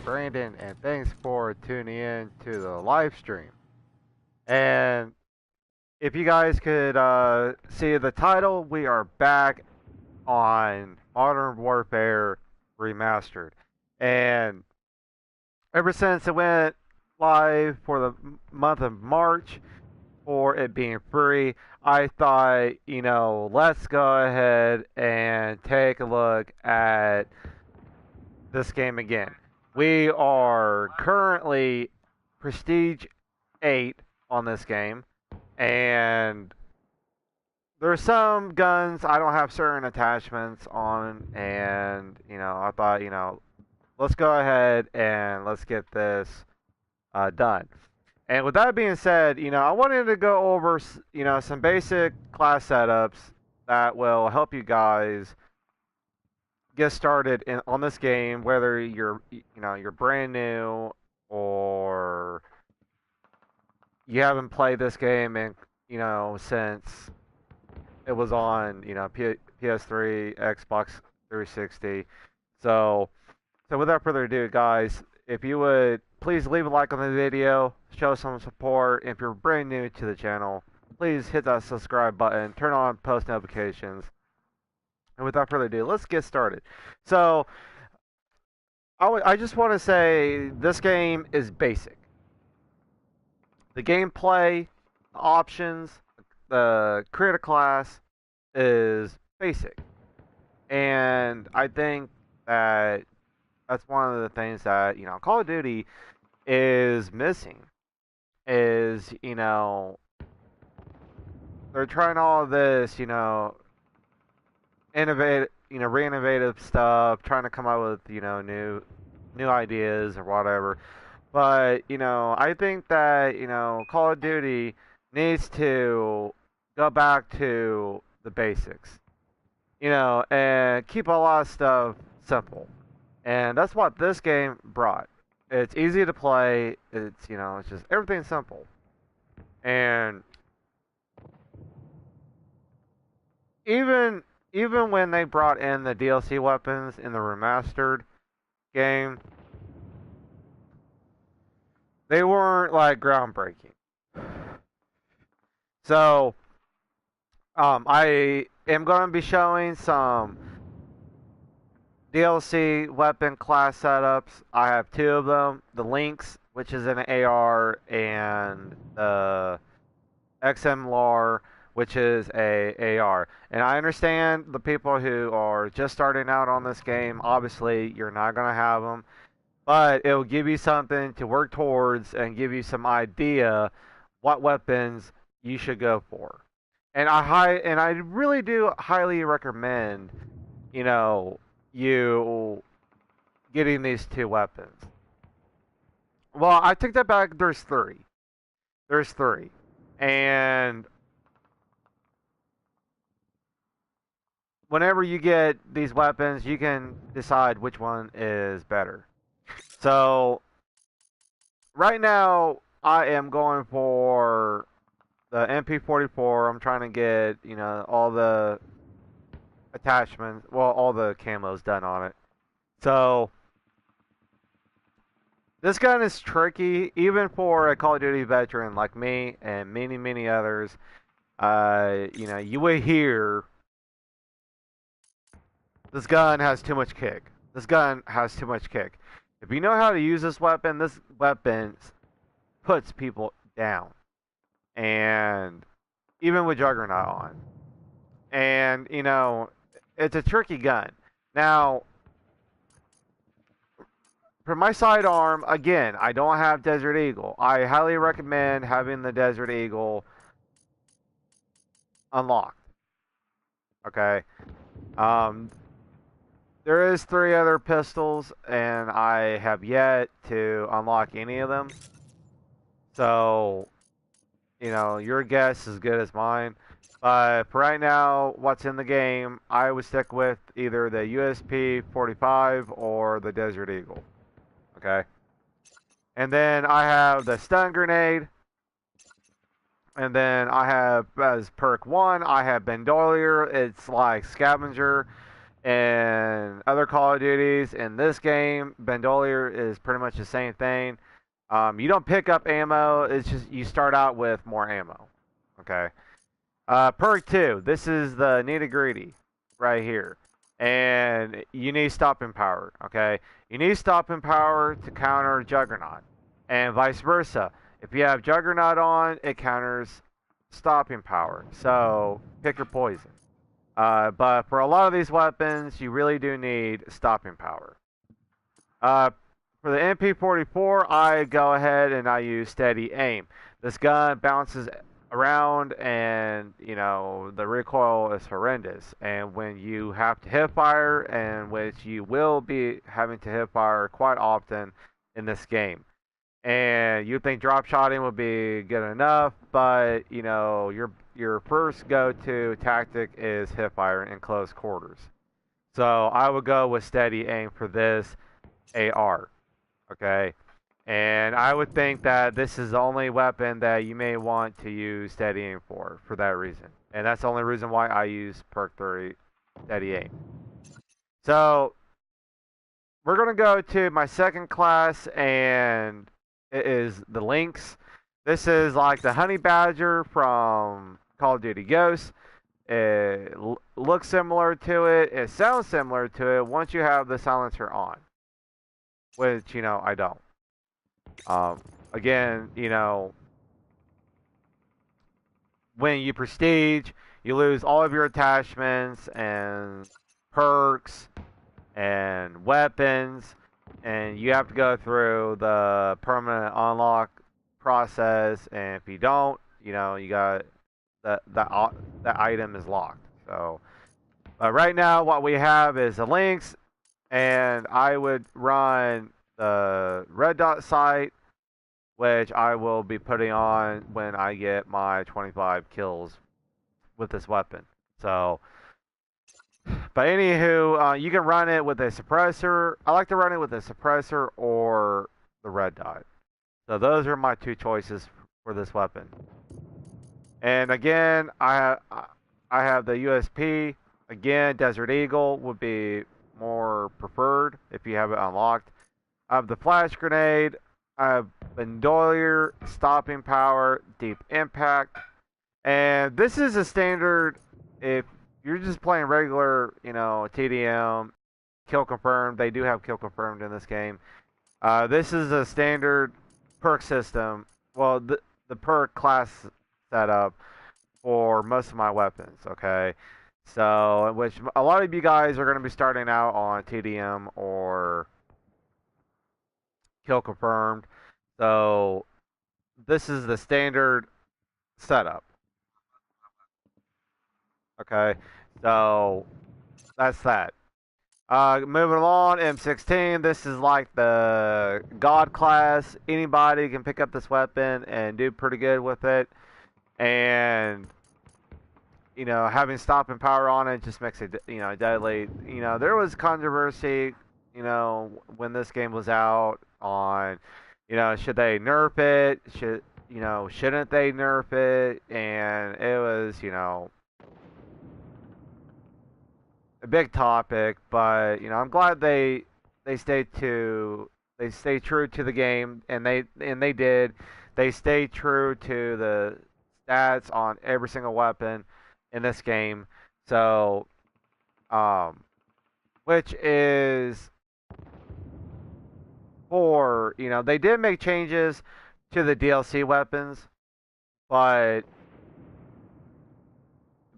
Brandon, and thanks for tuning in to the live stream. And if you guys could see the title, we are back on Modern Warfare Remastered. And ever since it went live for the month of March, for it being free, I thought, let's go ahead and take a look at this game again. We are currently Prestige 8 on this game, and there's some guns I don't have certain attachments on, and I thought, let's go ahead and let's get this done. And with that being said, I wanted to go over, some basic class setups that will help you guys get started on this game, whether you're brand new or you haven't played this game and since it was on PS3, Xbox 360. So without further ado, guys, if you would please leave a like on the video, show some support. If you're brand new to the channel, please hit that subscribe button, turn on post notifications. And without further ado, let's get started. So, I just want to say this game is basic. The gameplay, the options, the creator class is basic. And I think that that's one of the things that, Call of Duty is missing. Is, they're trying all this, innovative, re-innovative stuff, trying to come up with, new ideas or whatever. But, I think that, Call of Duty needs to go back to the basics, and keep a lot of stuff simple. And that's what this game brought. It's easy to play. It's, it's just everything simple. And even when they brought in the DLC weapons in the remastered game, they weren't like groundbreaking. So, I am going to be showing some DLC weapon class setups. I have two of them: the Lynx, which is an AR, and the XMLR, which is a AR. And I understand the people who are just starting out on this game, obviously you're not going to have them, but it will give you something to work towards and give you some idea what weapons you should go for. And I really do highly recommend, you getting these two weapons. Well, I take that back. There's three. There's three. And whenever you get these weapons, you can decide which one is better. So, right now, I am going for the MP44. I'm trying to get, all the attachments, well, all the camos done on it. So, this gun is tricky, even for a Call of Duty veteran like me and many, many others. You will hear this gun has too much kick. This gun has too much kick. If you know how to use this weapon puts people down. And even with Juggernaut on. And, it's a tricky gun. Now, for my sidearm, again, I don't have Desert Eagle. I highly recommend having the Desert Eagle unlocked. Okay? There is 3 other pistols, and I have yet to unlock any of them. So, your guess is as good as mine. But for right now, what's in the game, I would stick with either the USP-45 or the Desert Eagle. Okay? And then I have the stun grenade. And then I have, as perk 1, I have Bandolier. It's like scavenger. and other Call of Duties. In this game, Bandolier is pretty much the same thing. You don't pick up ammo. It's just you start out with more ammo. Okay. Perk 2. This is the nitty-gritty right here. And you need stopping power. Okay. You need stopping power to counter Juggernaut. And vice versa. If you have Juggernaut on, it counters stopping power. So pick your poison. But for a lot of these weapons, you really do need stopping power. For the MP44, I go ahead and I use steady aim. This gun bounces around, and the recoil is horrendous. And when you have to hip fire, and which you will be having to hip fire quite often in this game, and you think drop shotting would be good enough, but your first go-to tactic is hip fire in close quarters. So I would go with steady aim for this AR. Okay, and I would think that this is the only weapon that you may want to use steady aim for that reason, and that's the only reason why I use perk 3 steady aim. So we're gonna go to my second class, and it is the Lynx. This is like the honey badger from Call of Duty Ghosts. It looks similar to it. It sounds similar to it once you have the silencer on, which I don't. Again, when you prestige, you lose all of your attachments and perks and weapons, and you have to go through the permanent unlock process. And if you don't, you got that item is locked. So, right now, what we have is a Lynx, and I would run the red dot sight, which I will be putting on when I get my 25 kills with this weapon. So, but anywho, you can run it with a suppressor. I like to run it with a suppressor or the red dot. So those are my two choices for this weapon. And again, I have the USP. Again, Desert Eagle would be more preferred if you have it unlocked. I have the flash grenade. I have Bandolier, stopping power, deep impact. And this is a standard if you're just playing regular, TDM, kill confirmed. They do have kill confirmed in this game. This is a standard perk system. Well, the perk class setup for most of my weapons, okay? So, which a lot of you guys are going to be starting out on TDM or kill confirmed. So, this is the standard setup. Okay, so that's that. Moving along, M16. This is like the God class. Anybody can pick up this weapon and do pretty good with it. And having stopping power on it just makes it deadly. There was controversy. When this game was out on, should they nerf it? Shouldn't they nerf it? And it was a big topic, but I'm glad they stayed true to the game, and they did. They stayed true to the stats on every single weapon in this game. So, which is for they did make changes to the DLC weapons, but if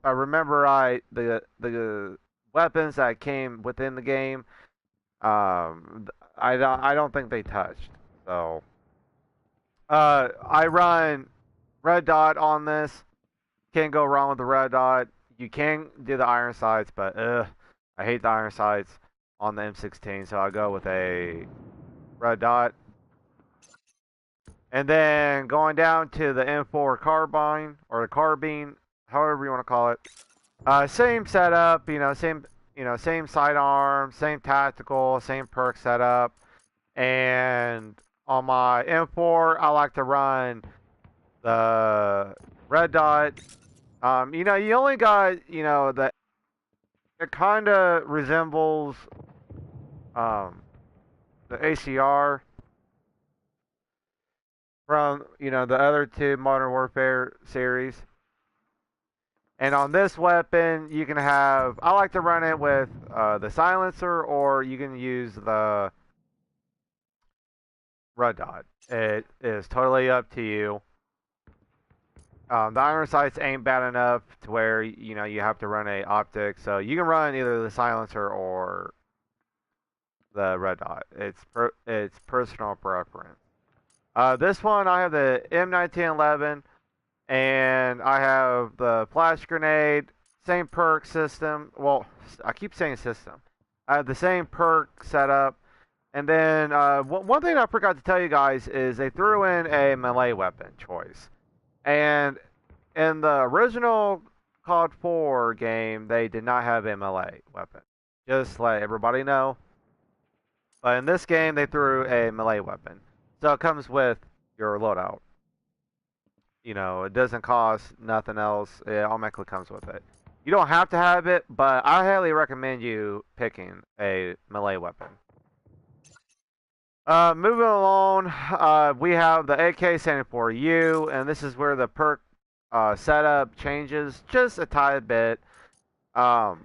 I remember right, the weapons that came within the game, I don't think they touched. So, I run red dot on this. Can't go wrong with the red dot. You can do the iron sights, but I hate the iron sights on the M16, so I go with a red dot. And then going down to the M4 carbine or the carbine, however you want to call it. Same setup, same sidearm, same tactical, same perk setup. And on my M4, I like to run the red dot. You only got, it kind of resembles um, the ACR from the other two Modern Warfare series. And on this weapon, you can have. I like to run it with the silencer, or you can use the red dot. It is totally up to you. The iron sights ain't bad enough to where you have to run a optic, so you can run either the silencer or the red dot. It's personal preference. This one I have the M1911, and I have the flash grenade, same perk system. Well, I keep saying system. I have the same perk setup, and then one thing I forgot to tell you guys is they threw in a melee weapon choice. And in the original COD 4 game, they did not have a melee weapon. Just let everybody know. But in this game, they threw a melee weapon. So it comes with your loadout. It doesn't cost nothing else. It automatically comes with it. You don't have to have it, but I highly recommend you picking a melee weapon. Moving along, we have the AK-74U, and this is where the perk setup changes just a tiny bit. On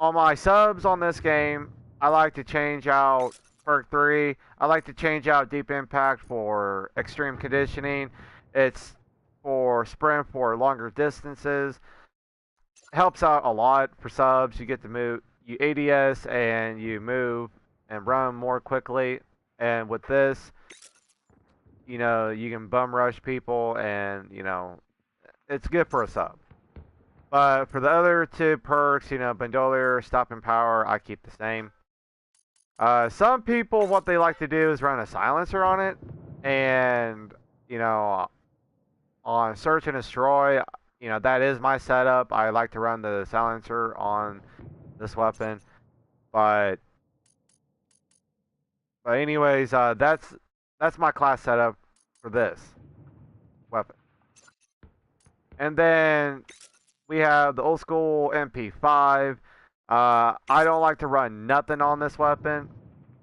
my subs on this game, I like to change out perk 3. I like to change out Deep Impact for extreme conditioning. It's for sprint for longer distances. Helps out a lot for subs. You get to move, you ADS, and you move and run more quickly. And with this, you can bum rush people, and it's good for a sub. But for the other two perks, bandolier, stopping power, I keep the same. Some people, what they like to do is run a silencer on it, and on search and destroy, that is my setup. I like to run the silencer on this weapon, but anyways, that's my class setup for this weapon. And then we have the old school MP5. I don't like to run nothing on this weapon,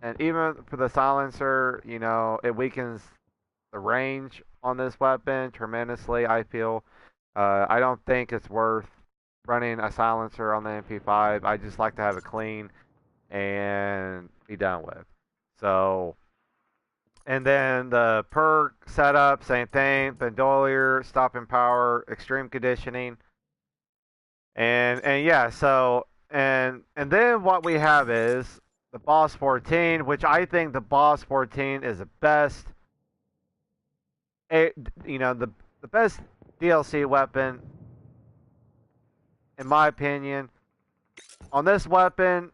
and even for the silencer, it weakens the range on this weapon tremendously. I feel. I don't think it's worth running a silencer on the MP5. I just like to have it clean and be done with. So, and then the perk setup, same thing. Bandolier, stopping power, extreme conditioning, and yeah. So and then what we have is the Boss 14, which I think the Boss 14 is the best. The best DLC weapon, in my opinion. On this weapon,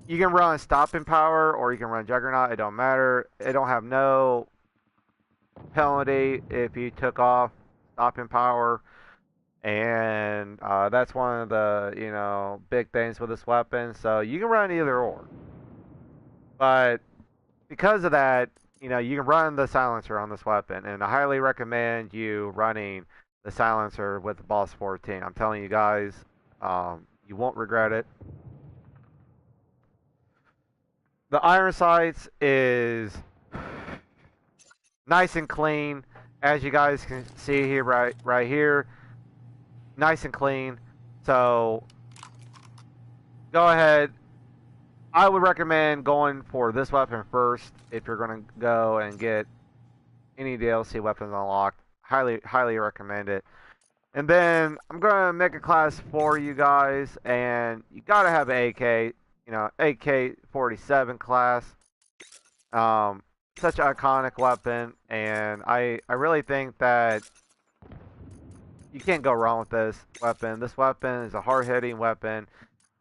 you can run stopping power or you can run juggernaut. It don't matter. It don't have no penalty if you took off stopping power, and that's one of the big things with this weapon. So you can run either or, but because of that, you can run the silencer on this weapon, and I highly recommend you running the silencer with the Boss 14. I'm telling you guys, you won't regret it. The iron sights is nice and clean, as you guys can see here, right here, nice and clean. So go ahead. I would recommend going for this weapon first if you're going to go and get any DLC weapons unlocked. Highly recommend it. And then I'm going to make a class for you guys, and you got to have an AK, AK-47 class. Such an iconic weapon, and I really think that you can't go wrong with this weapon. This weapon is a hard-hitting weapon.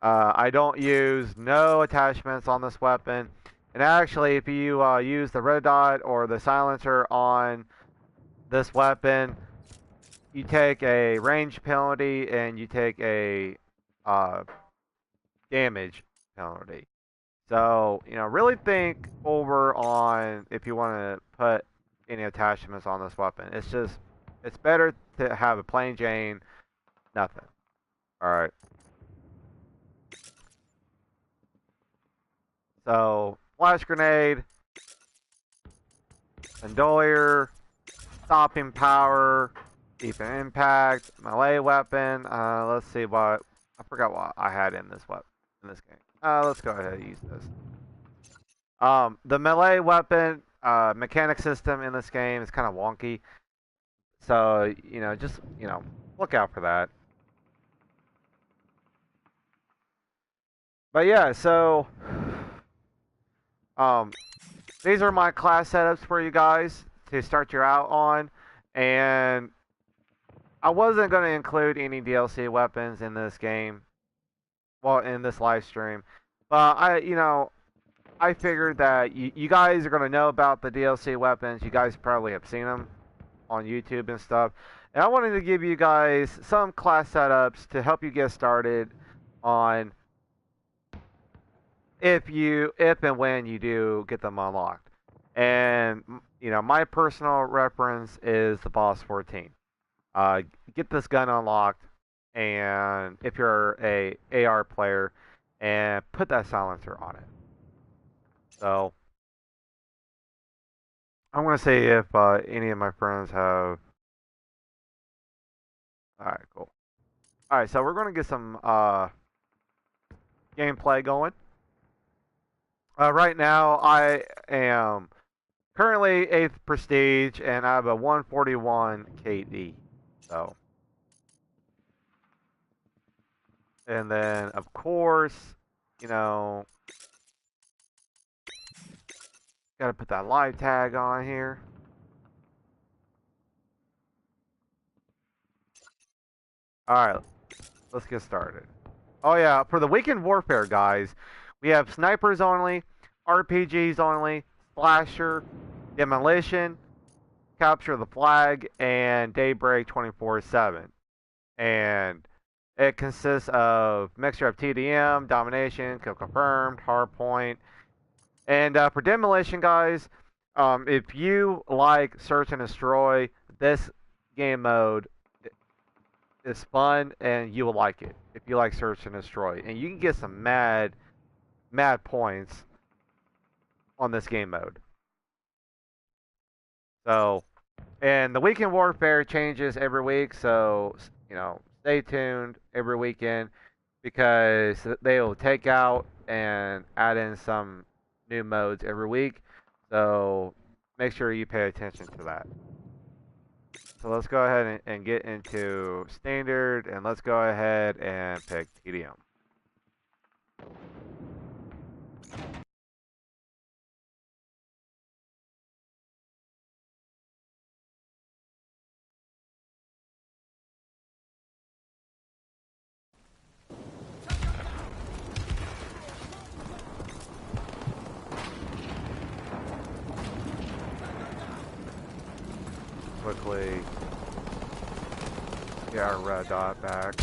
I don't use no attachments on this weapon. And actually, if you use the red dot or the silencer on this weapon, you take a range penalty and you take a damage penalty. So, really think over on if you want to put any attachments on this weapon. It's better to have a plain Jane, nothing. Alright. So, flash grenade, bandolier, stopping power, deep impact, melee weapon. Let's see what I forgot what I had in this game. Let's go ahead and use this. The melee weapon mechanic system in this game is kind of wonky, so just look out for that. But yeah, so these are my class setups for you guys to start you out on, and I wasn't going to include any DLC weapons in this game, well, in this live stream, but I figured that you guys are going to know about the DLC weapons. You guys probably have seen them on YouTube and stuff. And I wanted to give you guys some class setups to help you get started on if and when you do get them unlocked. And my personal reference is the Boss 14. Get this gun unlocked, and if you're a AR player, and put that silencer on it. So I'm gonna see if any of my friends have. All right, cool. All right, so we're gonna get some gameplay going. Right now, I am currently 8th prestige, and I have a 141 KD. So, and then of course, gotta put that live tag on here. Alright, let's get started. Oh yeah, for the weekend warfare, guys, we have snipers only, RPGs only, slasher, demolition, capture the flag, and daybreak 24/7. And it consists of mixture of TDM, domination, kill confirmed, hardpoint, and for demolition, guys, if you like search and destroy, this game mode is fun and you will like it if you like search and destroy, and you can get some mad points on this game mode. So, and the weekend warfare changes every week, so stay tuned every weekend because they will take out and add in some new modes every week. So make sure you pay attention to that. So let's go ahead and get into standard, and let's go ahead and pick TDM. Quickly get our red dot back.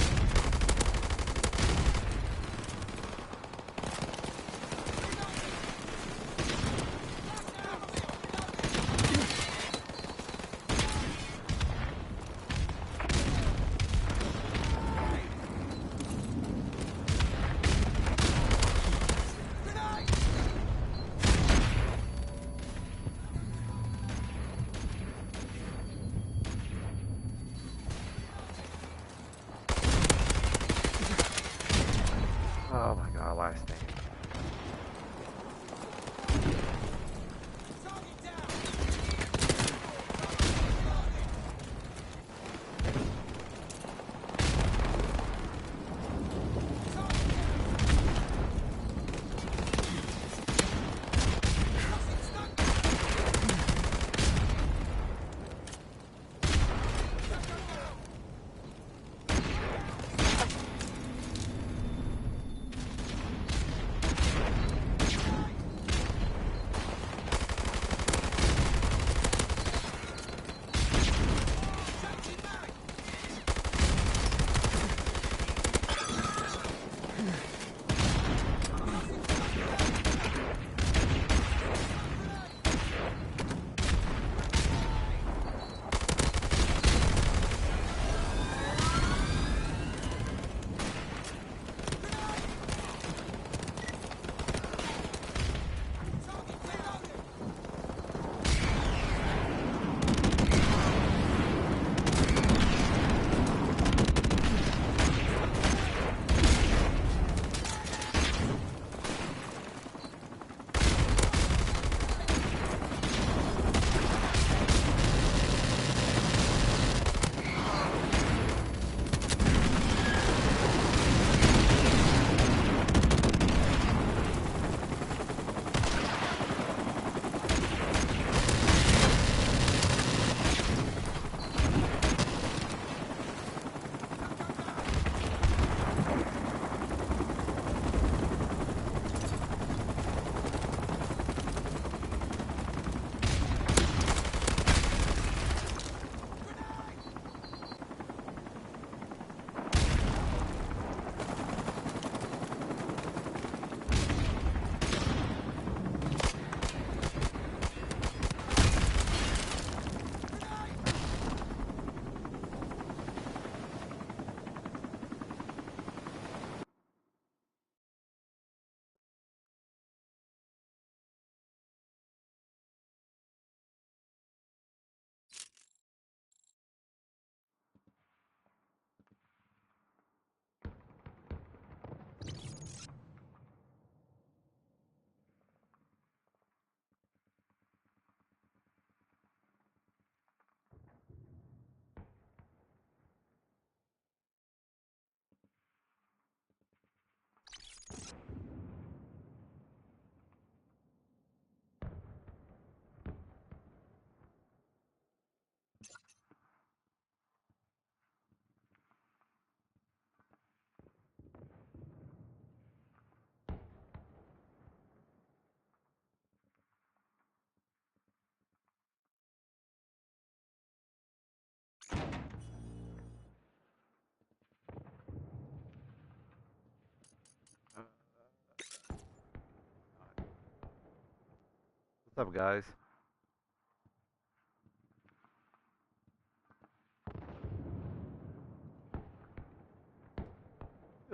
What's up, guys?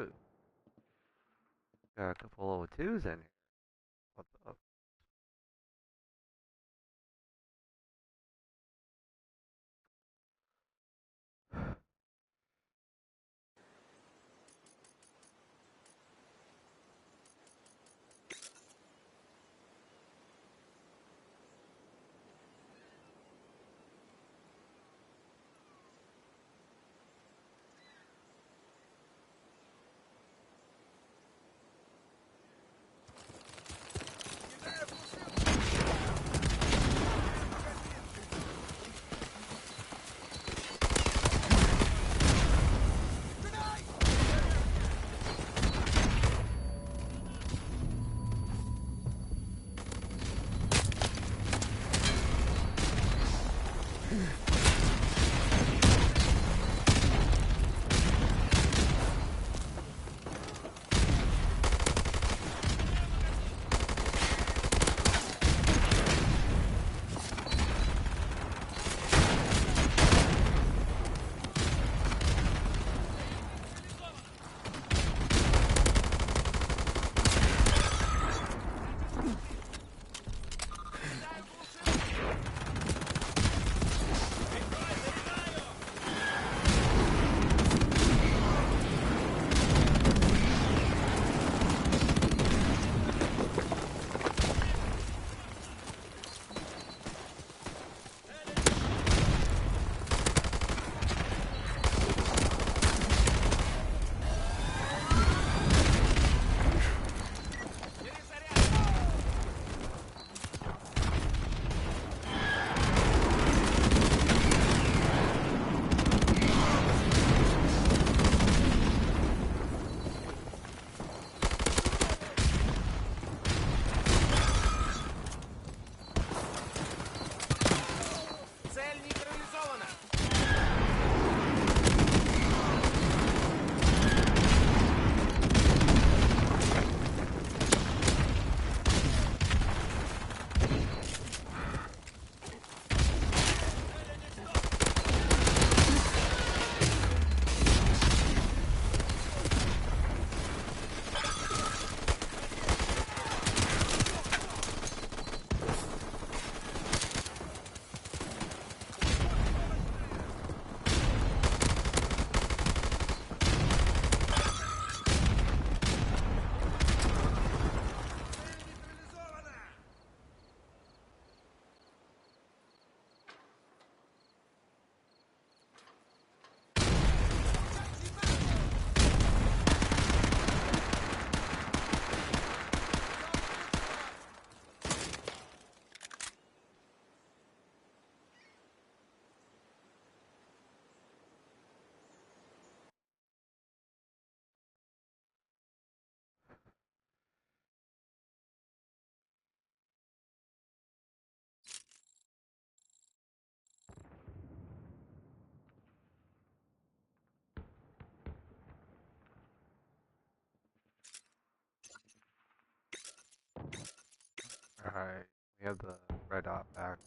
Ooh, got a couple level 2s in here. What's up? Alright, we have the red dot back.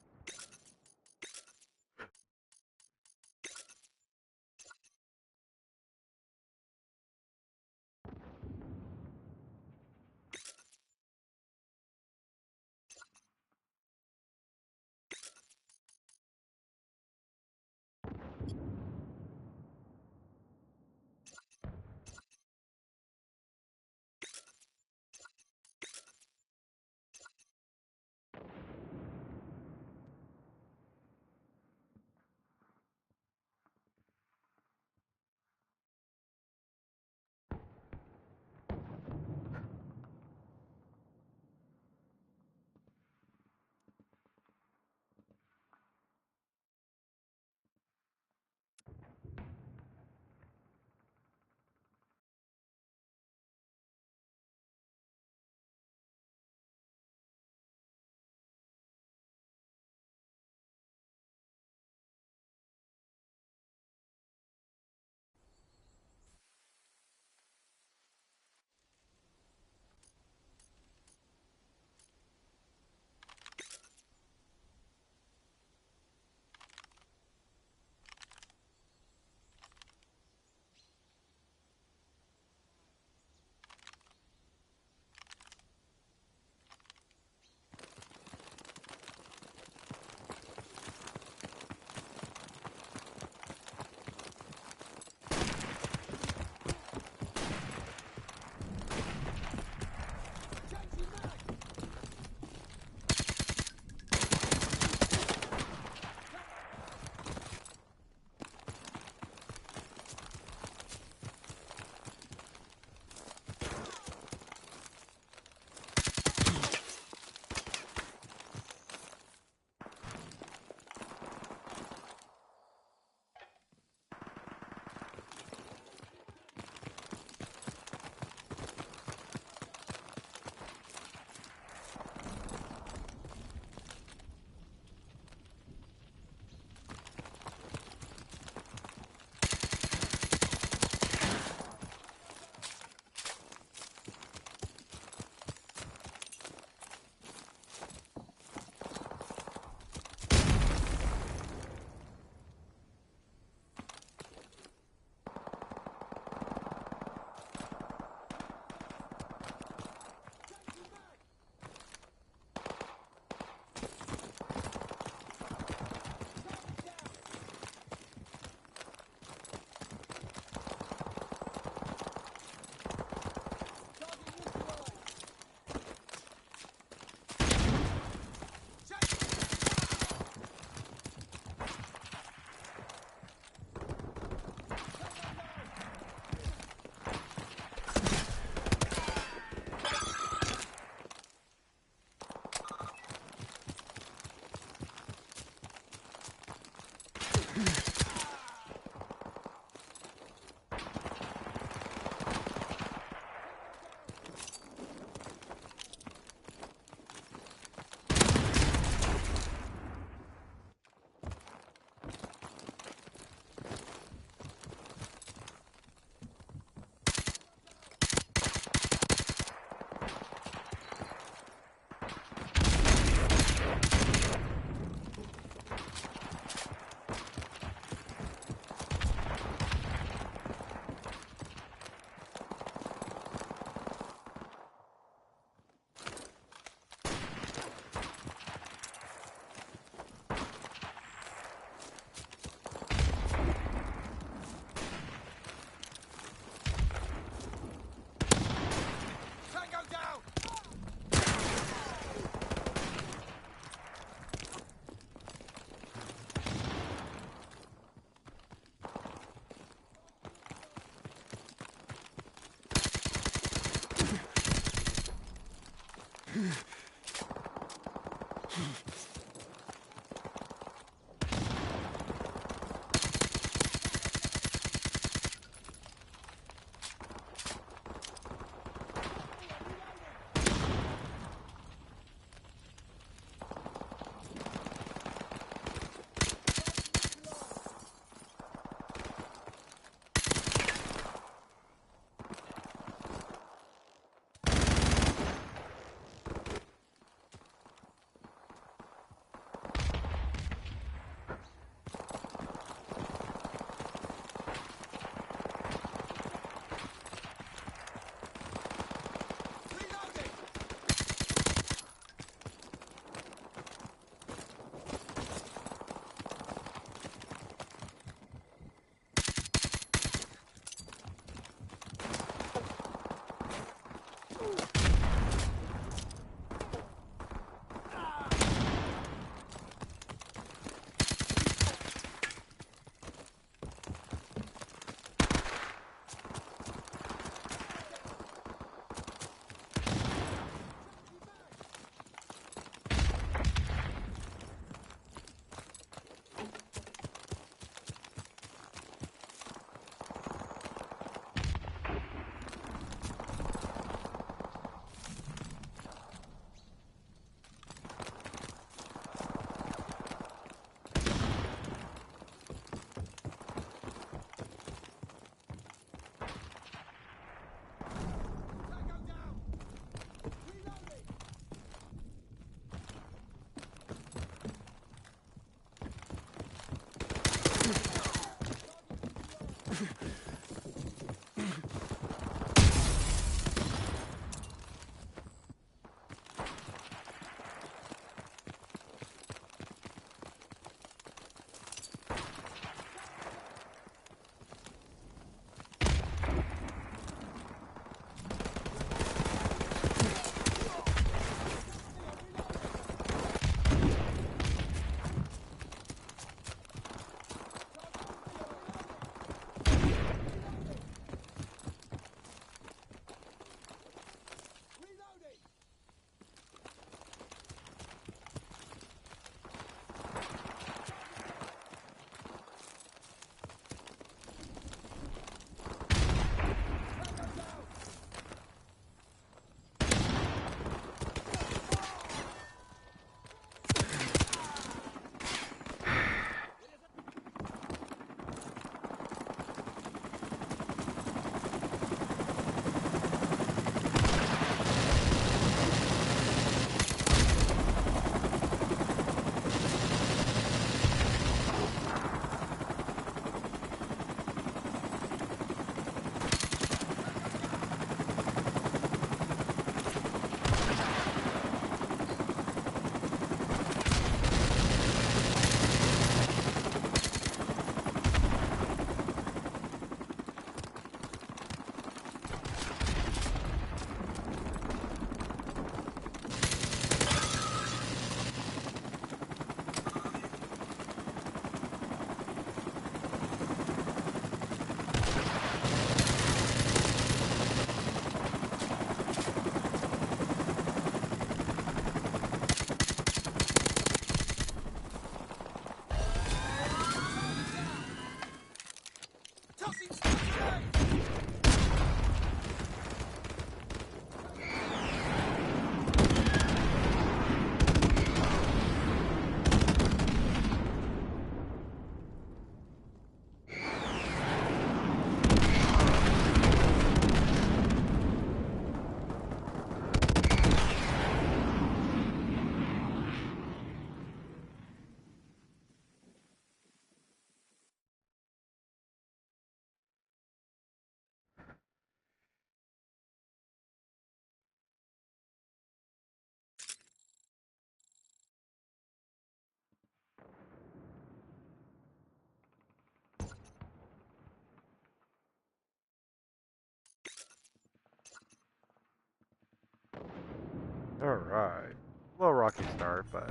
Alright. A little rocky start, but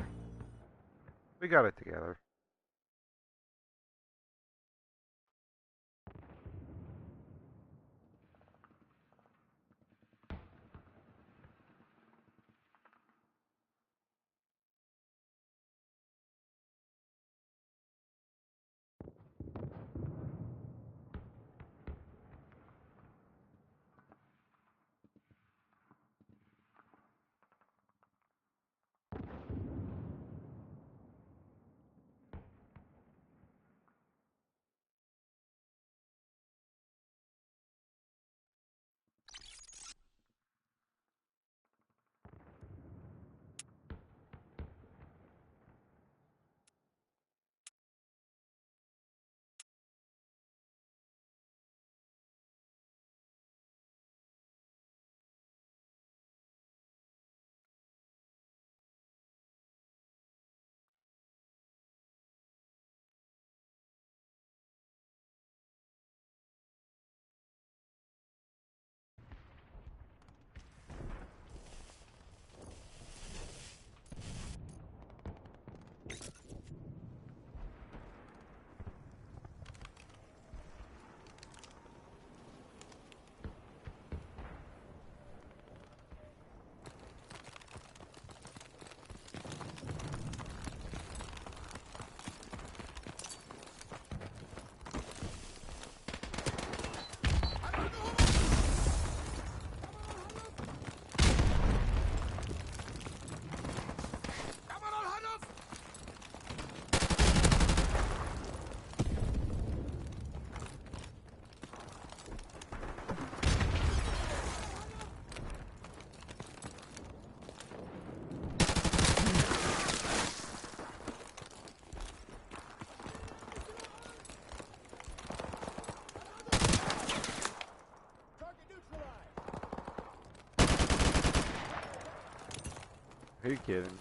we got it together. Are you kidding?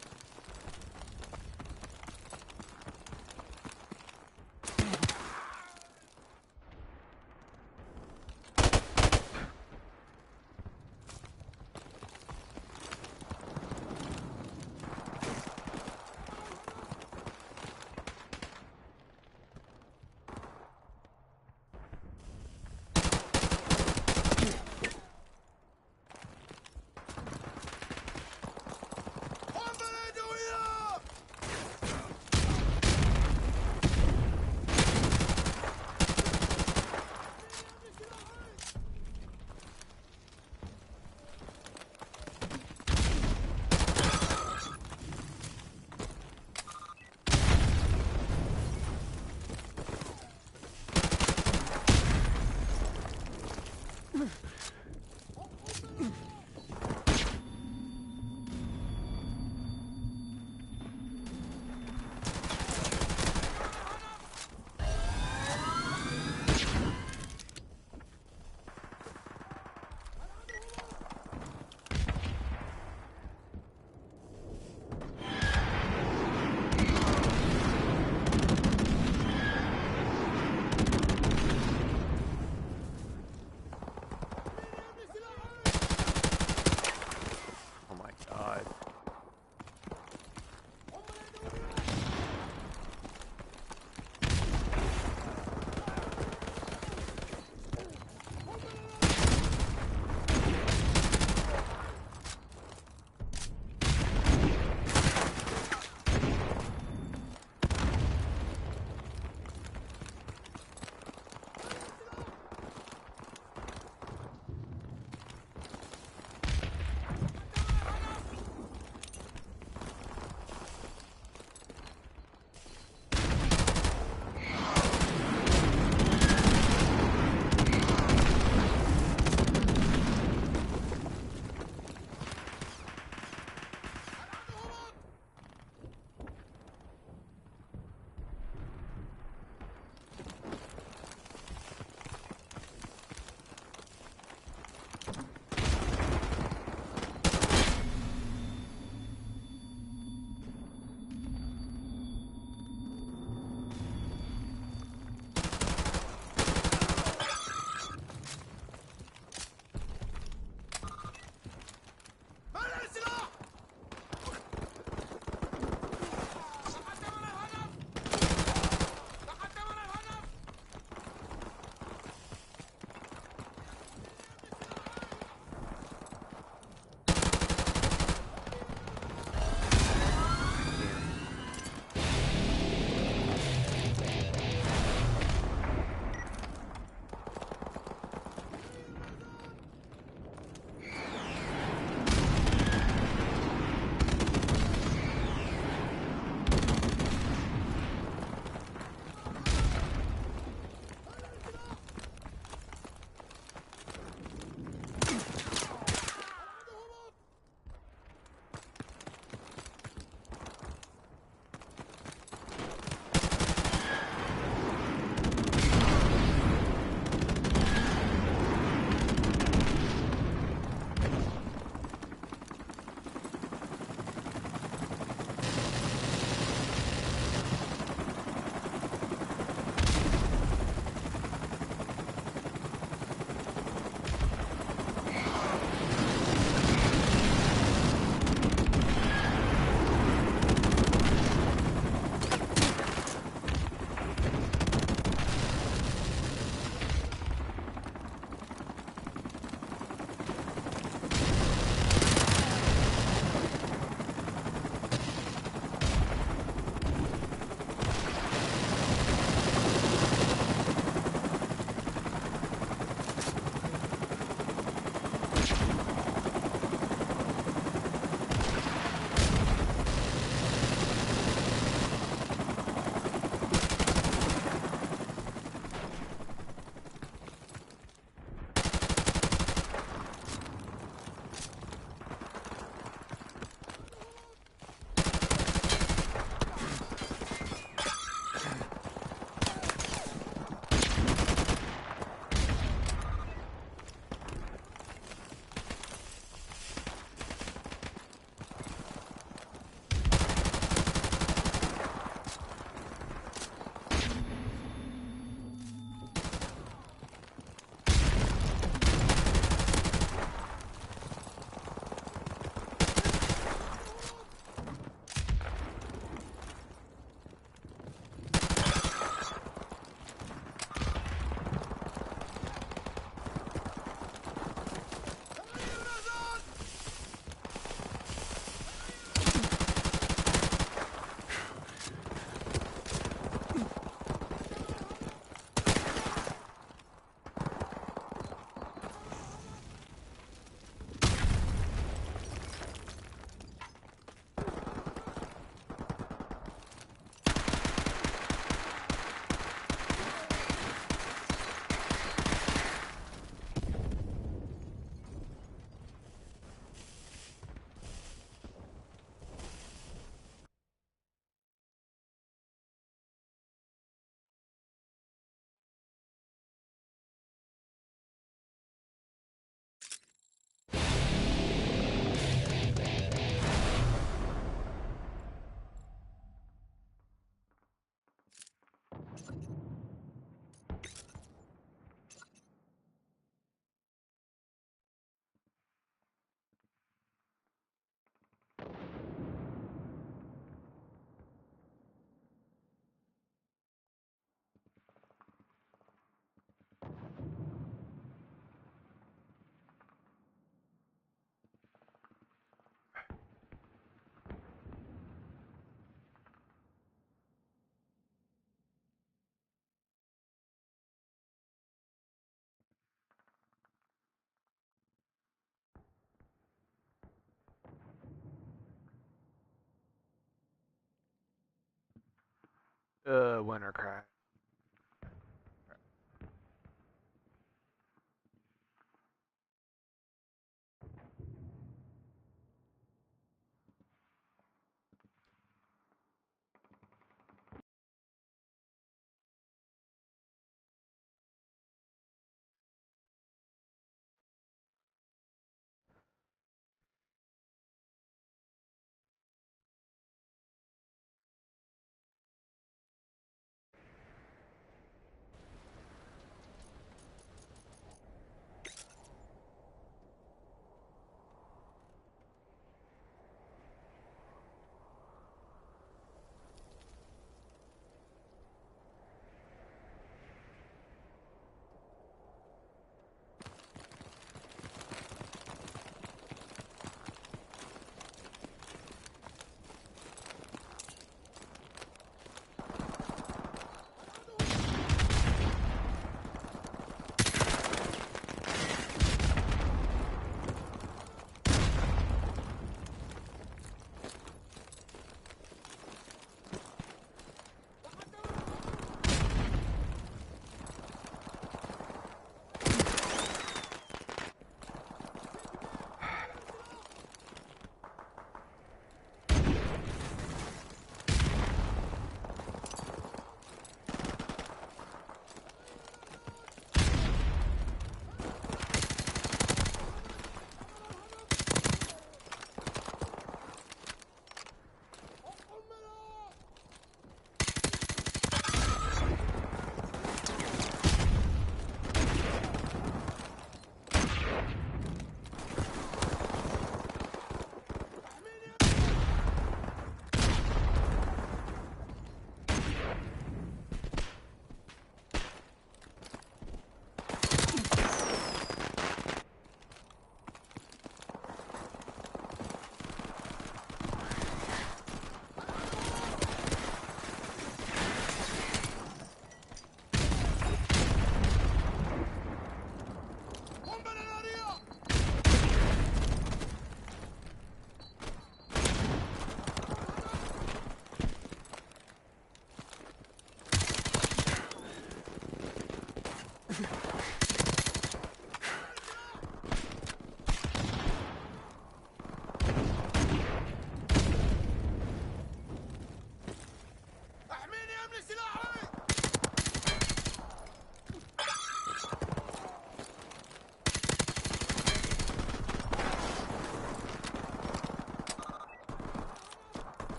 Winter crash.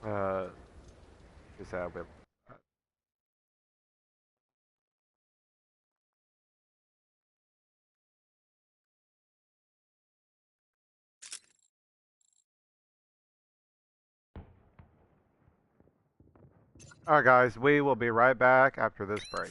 Uh, just that with. Alright, guys, we will be right back after this break.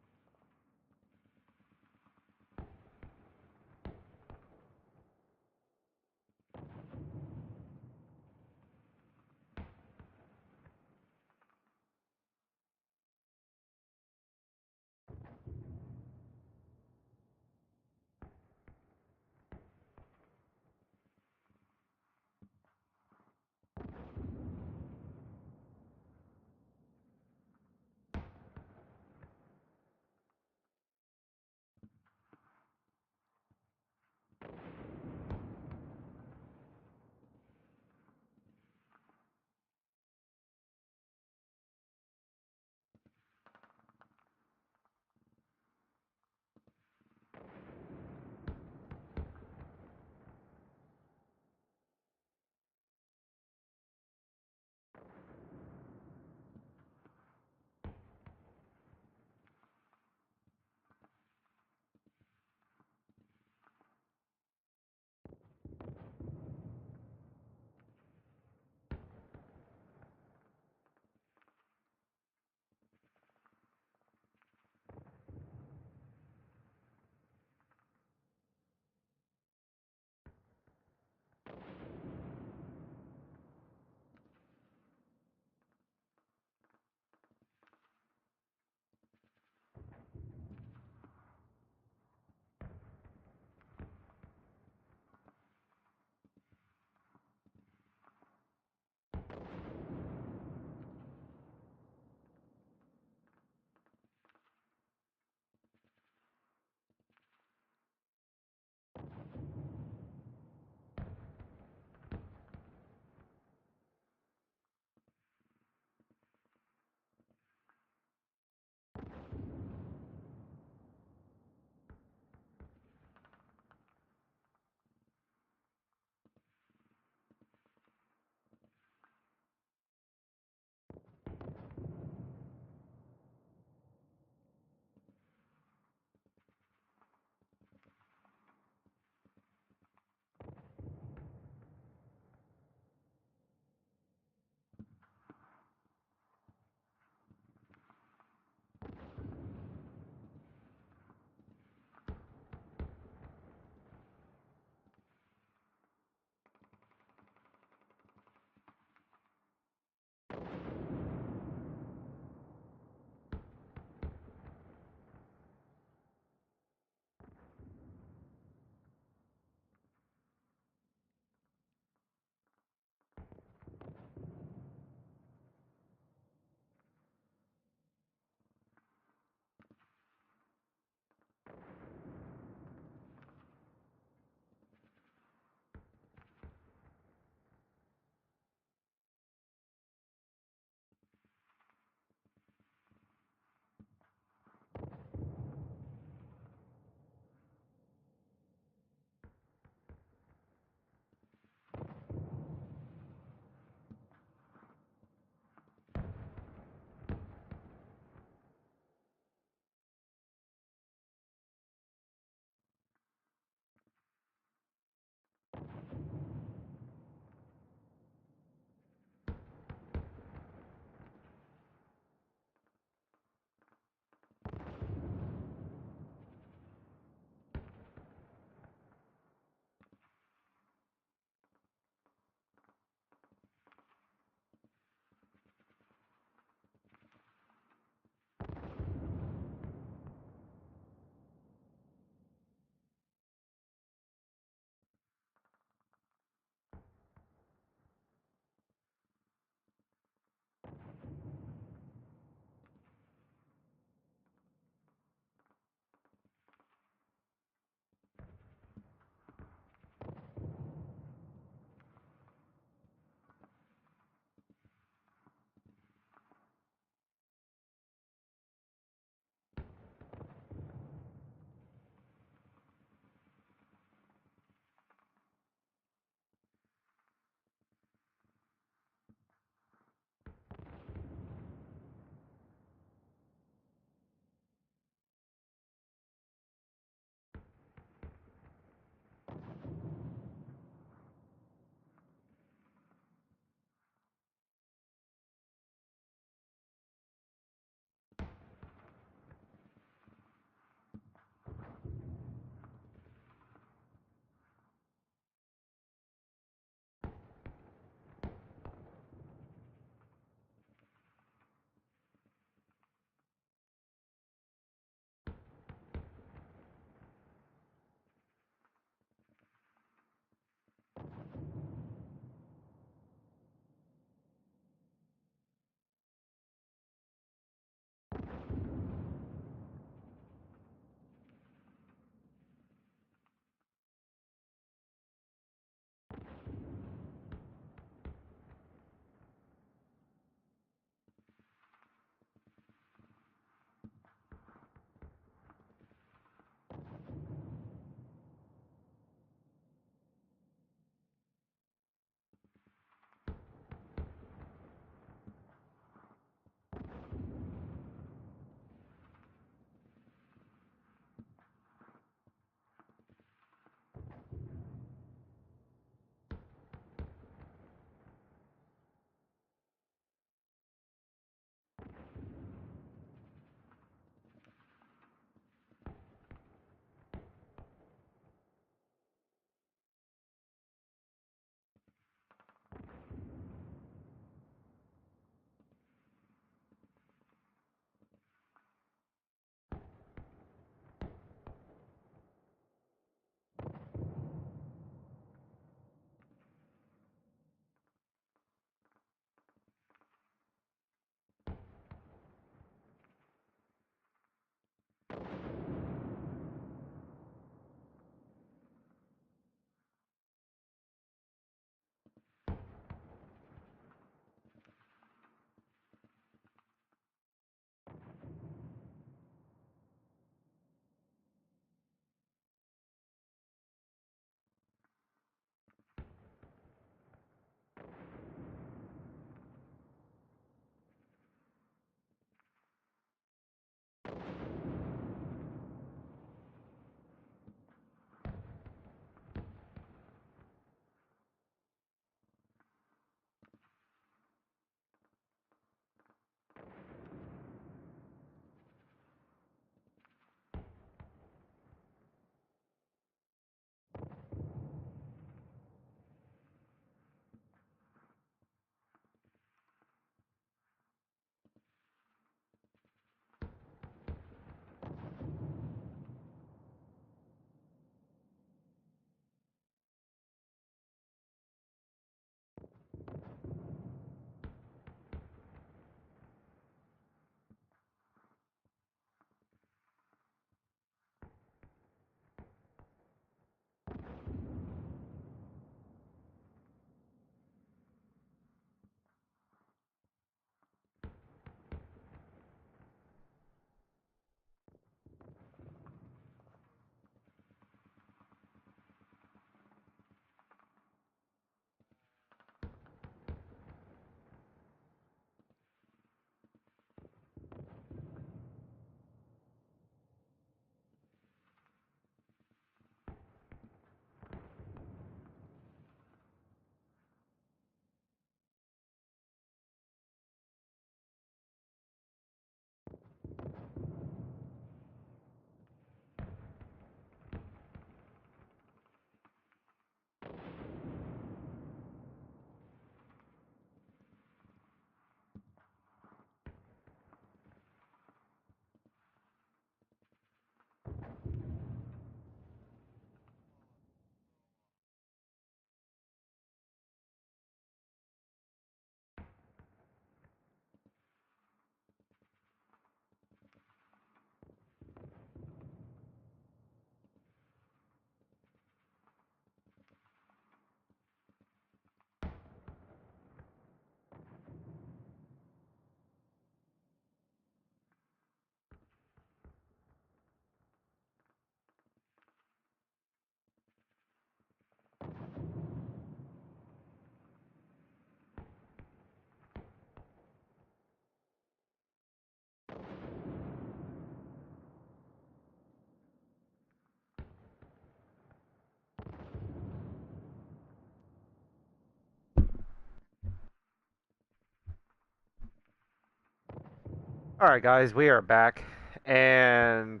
Alright guys, we are back, and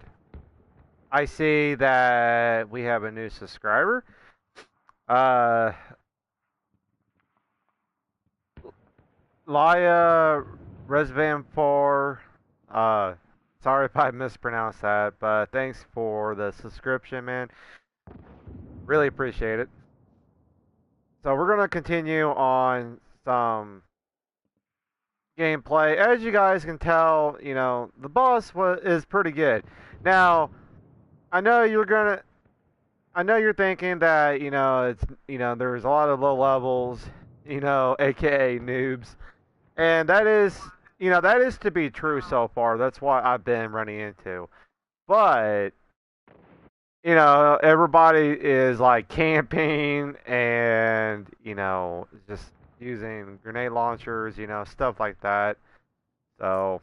I see that we have a new subscriber. Uh, Laya Resvan 4, sorry if I mispronounced that, but thanks for the subscription, man. Really appreciate it. So we're going to continue on some gameplay. As you guys can tell, the boss is pretty good. Now, I know you're thinking that, there's a lot of low levels, aka noobs. And that is to be true so far. That's what I've been running into. But, everybody is like camping and, just using grenade launchers, stuff like that. So,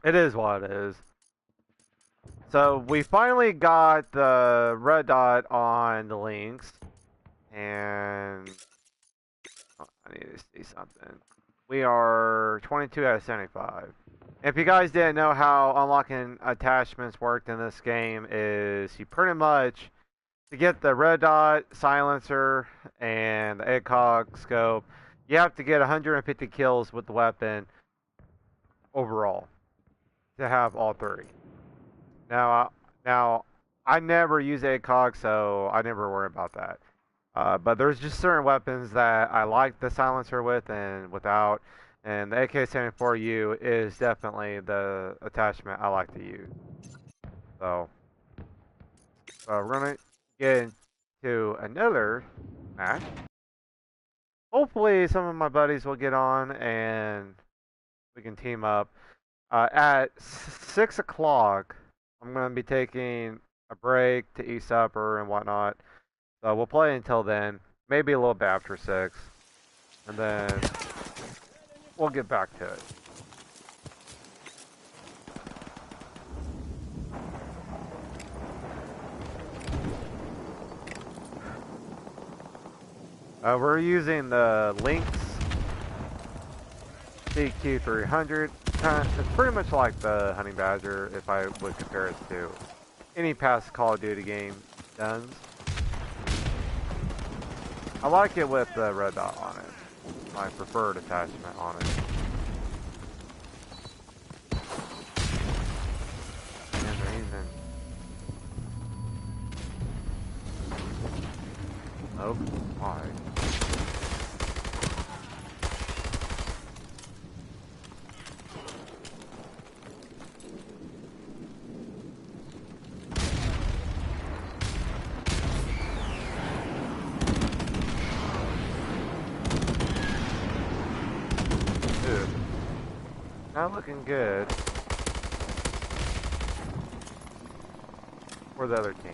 it is what it is. So, we finally got the red dot on the links. And I need to see something. We are 22 out of 75. If you guys didn't know how unlocking attachments worked in this game, is you pretty much, to get the red dot, silencer, and the ACOG scope, you have to get 150 kills with the weapon overall to have all three. Now, I never use ACOG, so I never worry about that. But there's just certain weapons that I like the silencer with and without, and the AK-74U is definitely the attachment I like to use. So, we're gonna get into another match. Hopefully, some of my buddies will get on and we can team up. At 6 o'clock, I'm gonna be taking a break to eat supper and whatnot. So we'll play until then, maybe a little bit after 6, and then we'll get back to it. We're using the Lynx CQ300. It's pretty much like the Honey Badger if I would compare it to any past Call of Duty game guns. I like it with the red dot on it. My preferred attachment on it. And they're even... Oh, why? Not looking good for the other team.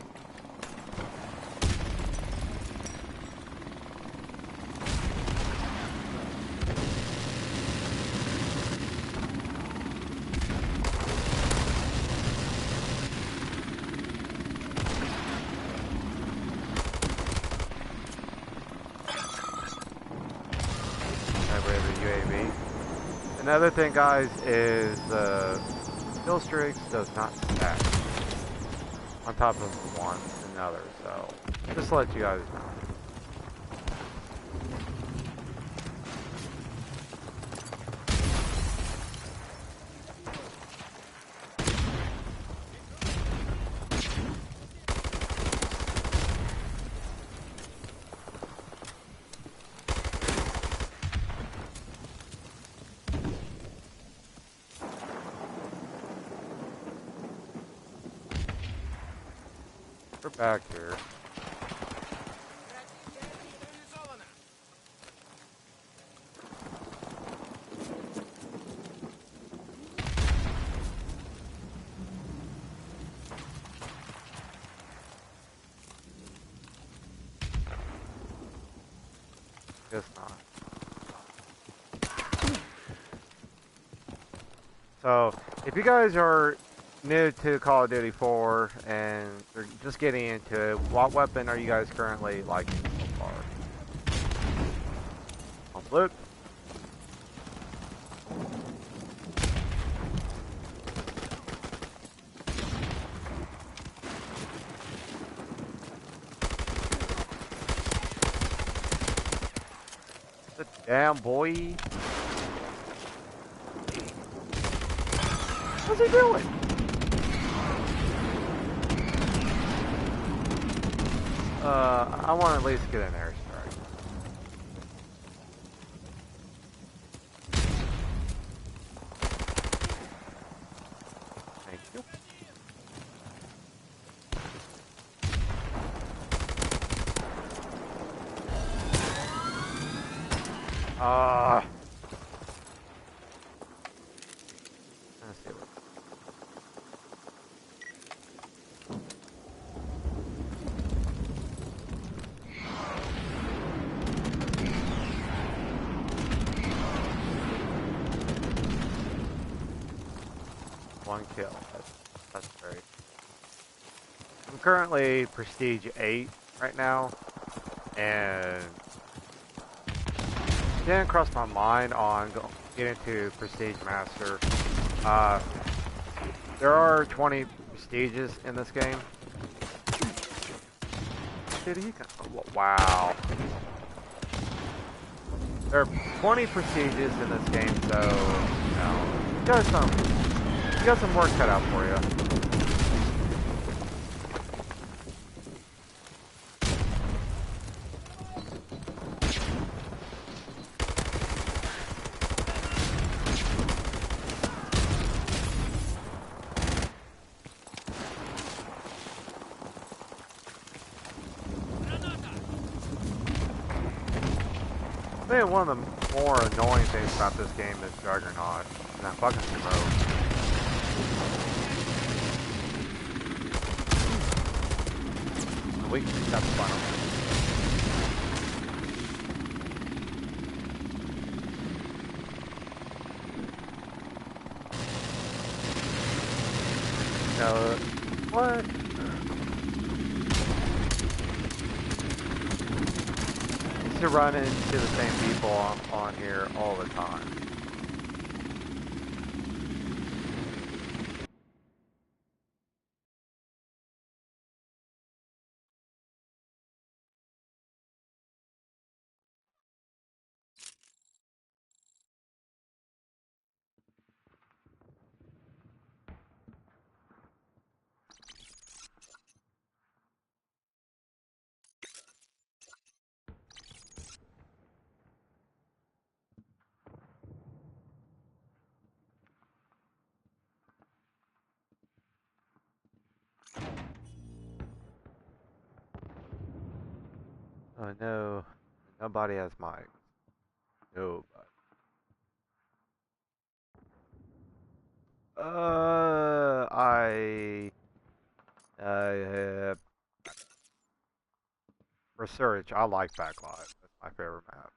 Another thing, guys, is the kill streaks does not stack on top of one another, so just to let you guys know. We're back here. Guess not. So, if you guys are new to Call of Duty 4 and you're just getting into it, what weapon are you guys currently liking so far? On flip. Damn, boy. What's he doing? I want to at least get an airstrike. Thank you. Let's see what. One kill. That's great. I'm currently Prestige 8 right now, and it didn't cross my mind on getting to Prestige Master. There are 20 prestiges in this game. Dude, he can, wow. There are 20 prestiges in this game, so you know, you got some work cut out for you. I think one of the more annoying things about this game is Juggernaut, and that fucking smoke. We can that's fun. No, what? To run into the same people on here all the time. Oh no, nobody has mic. Nobody. Uh, Research. I like Backlot. That's my favorite map.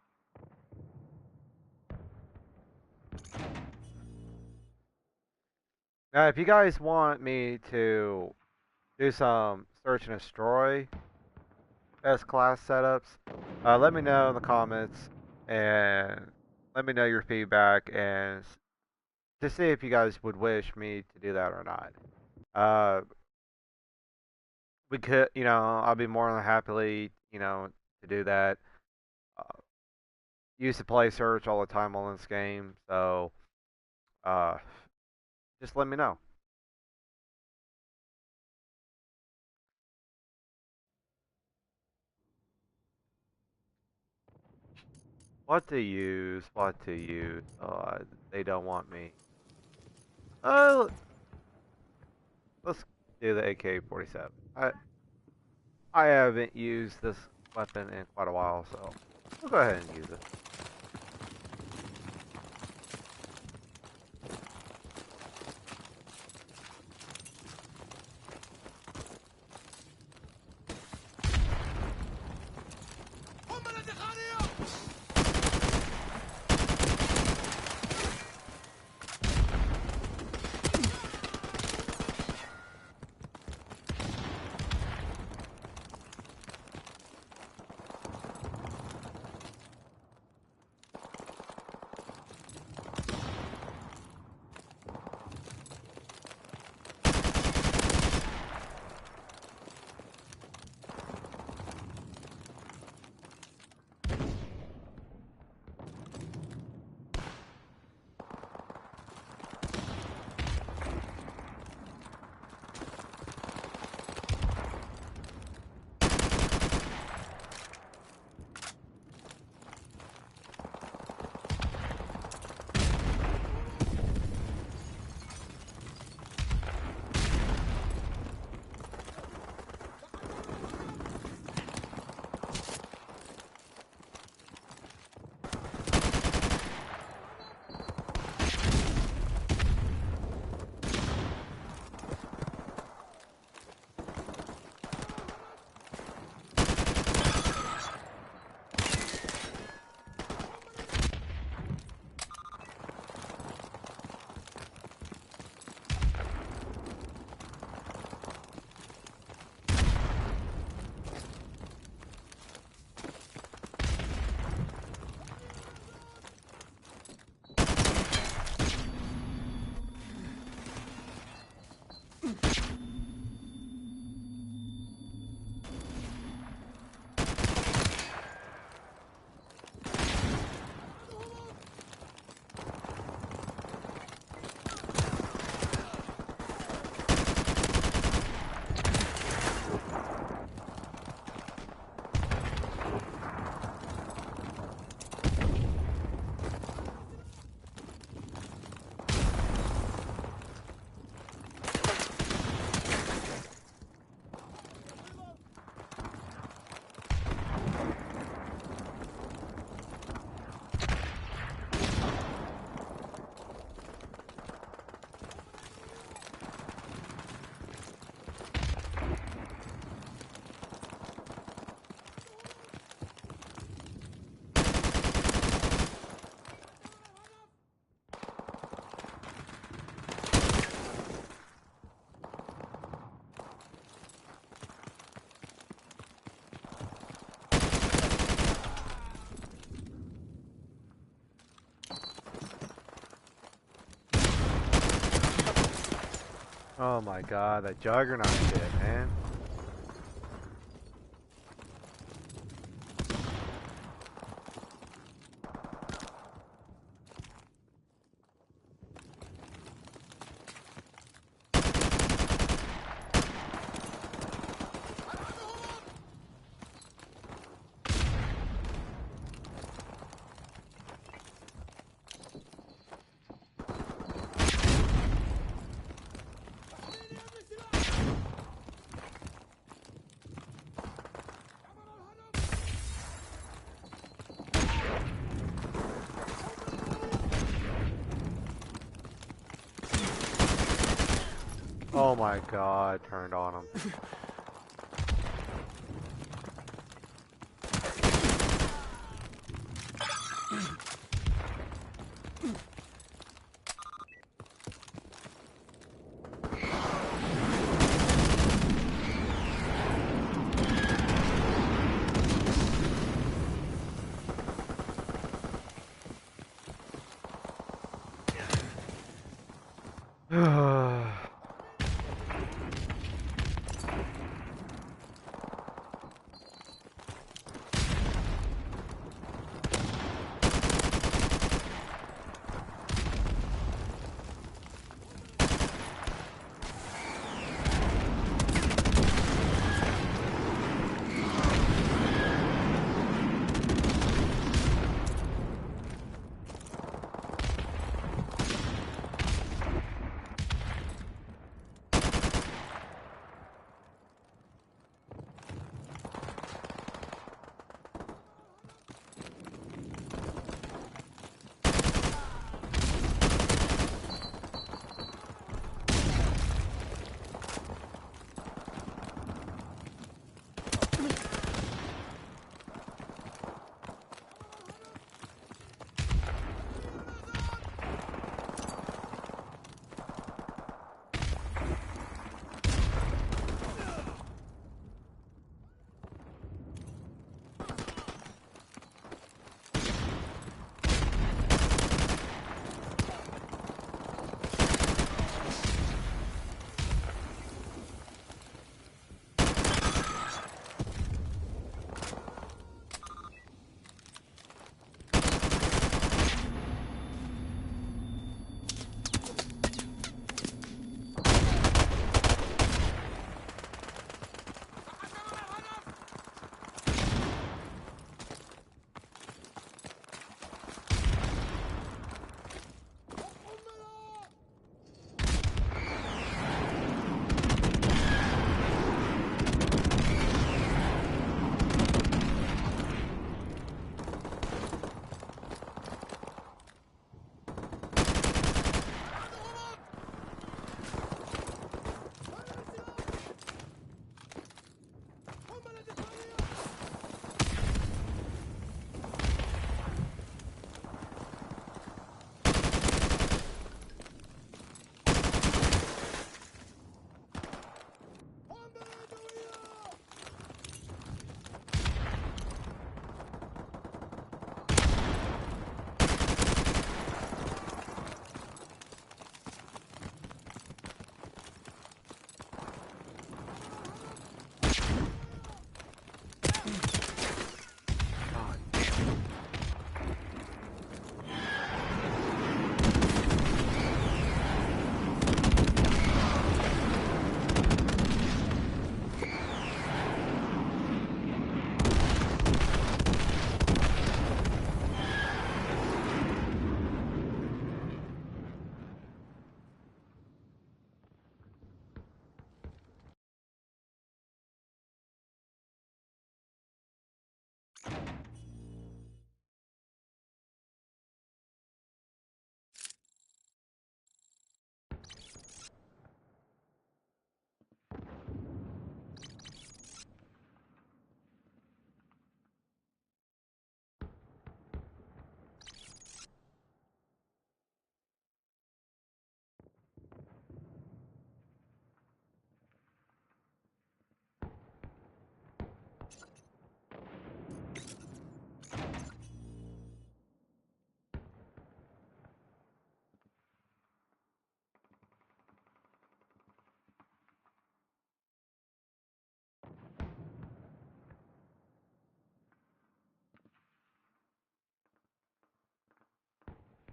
Now, if you guys want me to do some search and destroy S-class setups, let me know in the comments and let me know your feedback and to see if you guys would wish me to do that or not. Uh, we could, you know, I'll be more than happily, you know, to do that. Uh, Used to play search all the time on this game, so uh, just let me know. What to use? What to use? They don't want me. Uh, let's do the AK-47. I haven't used this weapon in quite a while, so we'll go ahead and use it. Oh my god, that juggernaut shit, man. Oh my god, turned on him.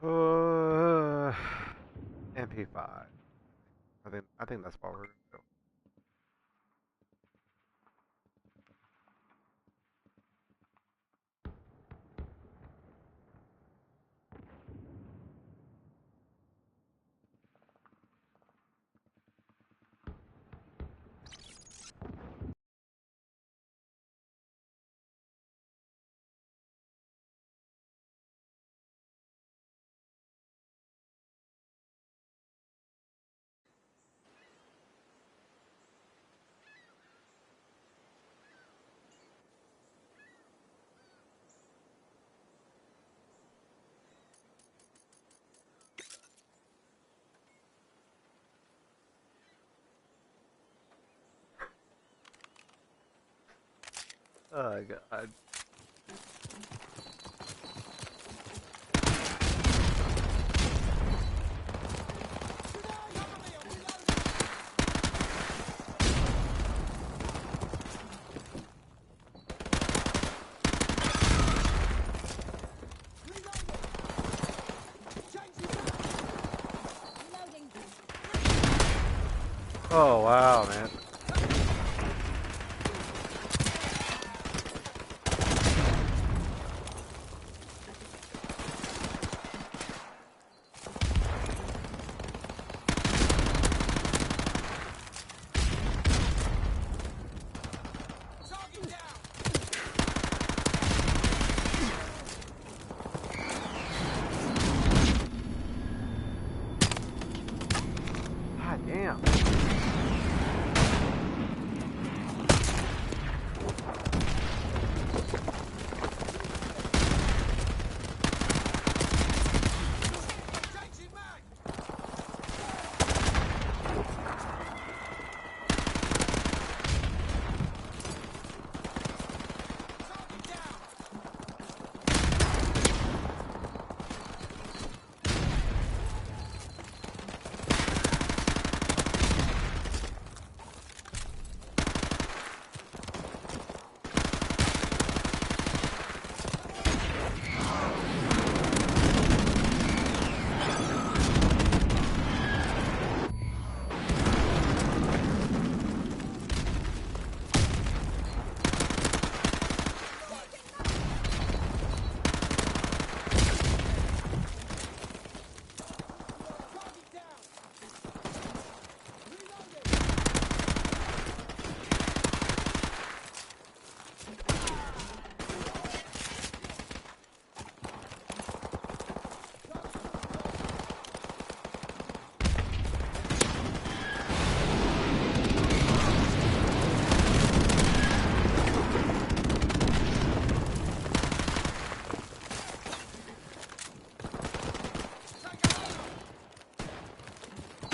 Uh, MP5. I think that's what we're gonna do. Oh god. Oh wow, man. God damn.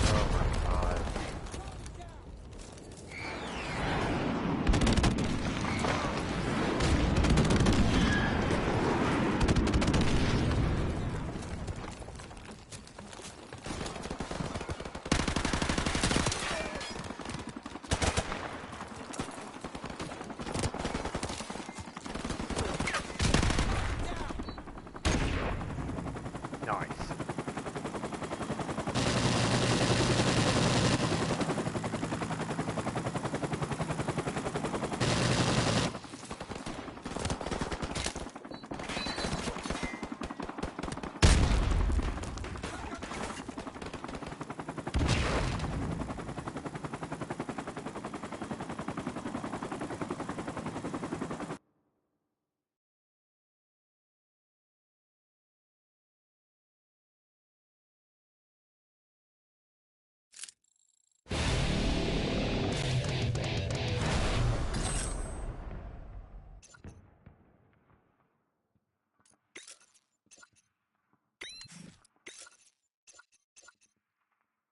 Oh my god. Nice.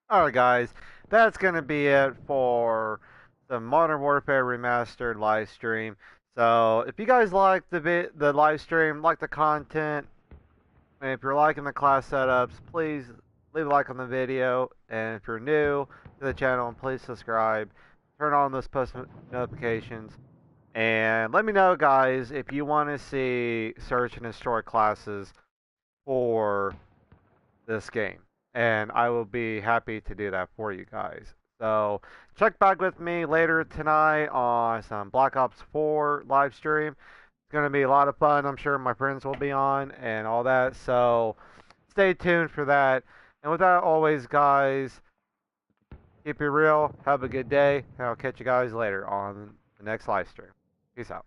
Alright guys, that's gonna be it for the Modern Warfare Remastered live stream. So if you guys like the live stream, like the content, and if you're liking the class setups, please leave a like on the video. And if you're new to the channel, please subscribe. Turn on those post notifications. And let me know, guys, if you want to see search and destroy classes for this game, and I will be happy to do that for you guys. So check back with me later tonight on some Black Ops 4 live stream. It's going to be a lot of fun. I'm sure my friends will be on and all that. So stay tuned for that. And with that, always, guys, keep it real. Have a good day. And I'll catch you guys later on the next live stream. Peace out.